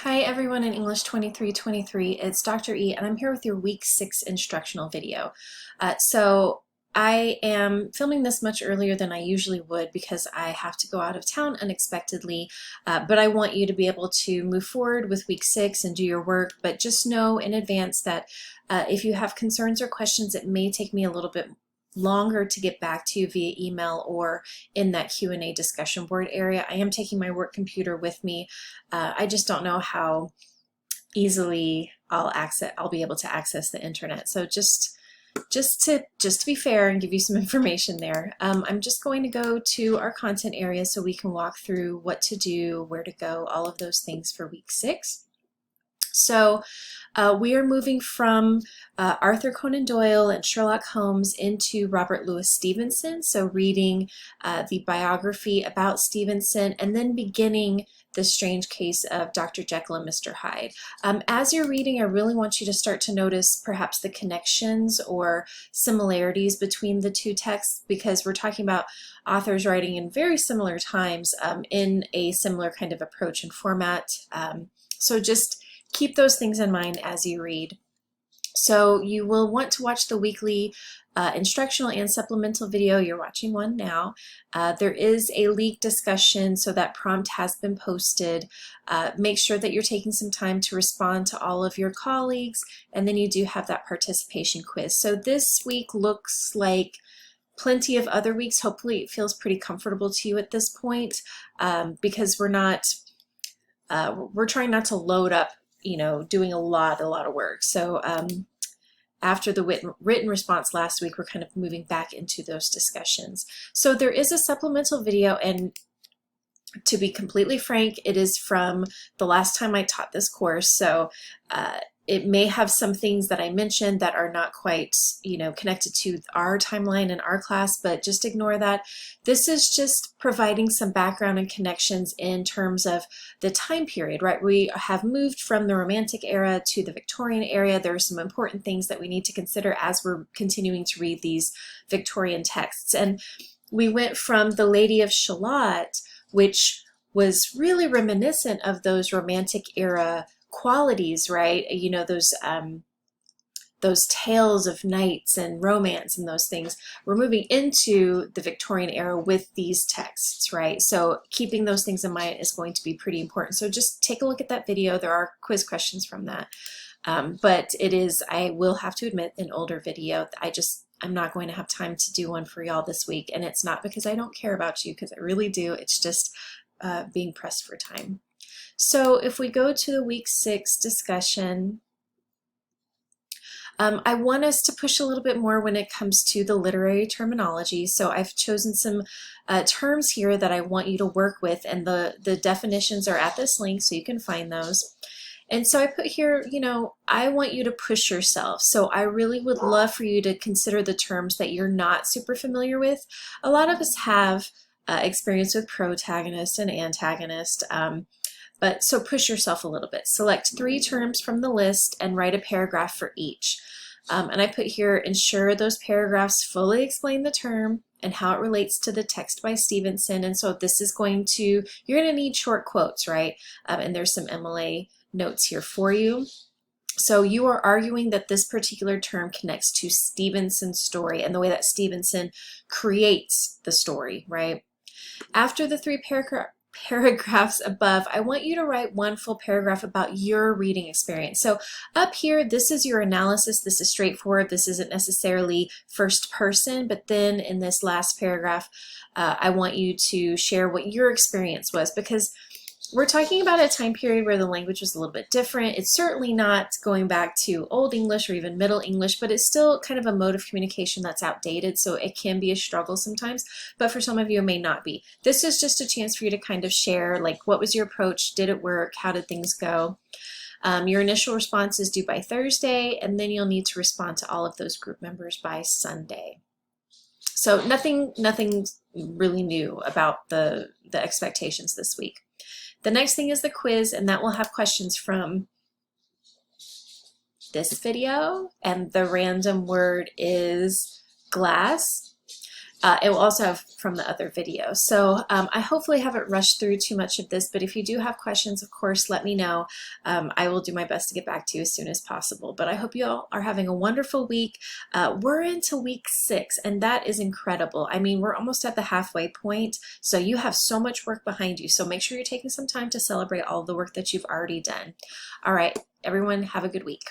Hi everyone in English 2323, it's Dr. E and I'm here with your week 6 instructional video. So I am filming this much earlier than I usually would because I have to go out of town unexpectedly, but I want you to be able to move forward with week 6 and do your work, but just know in advance that if you have concerns or questions, it may take me a little bit longer to get back to you via email or in that Q&A discussion board area. I am taking my work computer with me. I just don't know how easily I'll be able to access the internet. So just to be fair and give you some information there, I'm just going to go to our content area so we can walk through what to do, where to go, all of those things for week 6. So we are moving from Arthur Conan Doyle and Sherlock Holmes into Robert Louis Stevenson, so reading the biography about Stevenson and then beginning the strange case of Dr. Jekyll and Mr. Hyde. As you're reading, I really want you to start to notice perhaps the connections or similarities between the two texts, because we're talking about authors writing in very similar times in a similar kind of approach and format. So just keep those things in mind as you read. So you will want to watch the weekly instructional and supplemental video. You're watching one now. There is a leak discussion, so that prompt has been posted. Make sure that you're taking some time to respond to all of your colleagues, and then you do have that participation quiz. So this week looks like plenty of other weeks. Hopefully it feels pretty comfortable to you at this point, because we're trying not to load up, doing a lot of work. So after the written response last week, we're kind of moving back into those discussions. So there is a supplemental video, and to be completely frank, it is from the last time I taught this course. So it may have some things that I mentioned that are not quite, connected to our timeline in our class, but just ignore that. This is just providing some background and connections in terms of the time period, right? We have moved from the Romantic era to the Victorian era. There are some important things that we need to consider as we're continuing to read these Victorian texts. And we went from the Lady of Shalott, which was really reminiscent of those Romantic era qualities, right? Those tales of knights and romance and those things. We're moving into the Victorian era with these texts, right? So keeping those things in mind is going to be pretty important. So just take a look at that video. There are quiz questions from that. But it is, I will have to admit, an older video. I'm not going to have time to do one for y'all this week. And it's not because I don't care about you, because I really do. It's just being pressed for time. So if we go to the week 6 discussion, I want us to push a little bit more when it comes to the literary terminology. So I've chosen some terms here that I want you to work with, and the definitions are at this link so you can find those. And so I put here, I want you to push yourself. So I really would love for you to consider the terms that you're not super familiar with. A lot of us have experience with protagonist and antagonist. But so push yourself a little bit. Select 3 terms from the list and write a paragraph for each. And I put here, ensure those paragraphs fully explain the term and how it relates to the text by Stevenson. And so this is you're going to need short quotes, right? And there's some MLA notes here for you. So you are arguing that this particular term connects to Stevenson's story and the way that Stevenson creates the story, right? After the 3 paragraphs above, I want you to write one full paragraph about your reading experience. So up here, this is your analysis. This is straightforward. This isn't necessarily first person, but then in this last paragraph, I want you to share what your experience was, because we're talking about a time period where the language was a little bit different. It's certainly not going back to Old English or even Middle English, but it's still kind of a mode of communication that's outdated, so it can be a struggle sometimes, but for some of you it may not be. This is just a chance for you to kind of share, like, what was your approach? Did it work? How did things go? Your initial response is due by Thursday, and then you'll need to respond to all of those group members by Sunday. So nothing really new about the expectations this week. The next thing is the quiz, and that will have questions from this video, and the random word is glass. It will also have from the other video. So I hopefully haven't rushed through too much of this, but if you do have questions, of course, let me know. I will do my best to get back to you as soon as possible. But I hope you all are having a wonderful week. We're into week 6, and that is incredible. I mean, we're almost at the halfway point, so you have so much work behind you. So make sure you're taking some time to celebrate all the work that you've already done. All right, everyone, have a good week.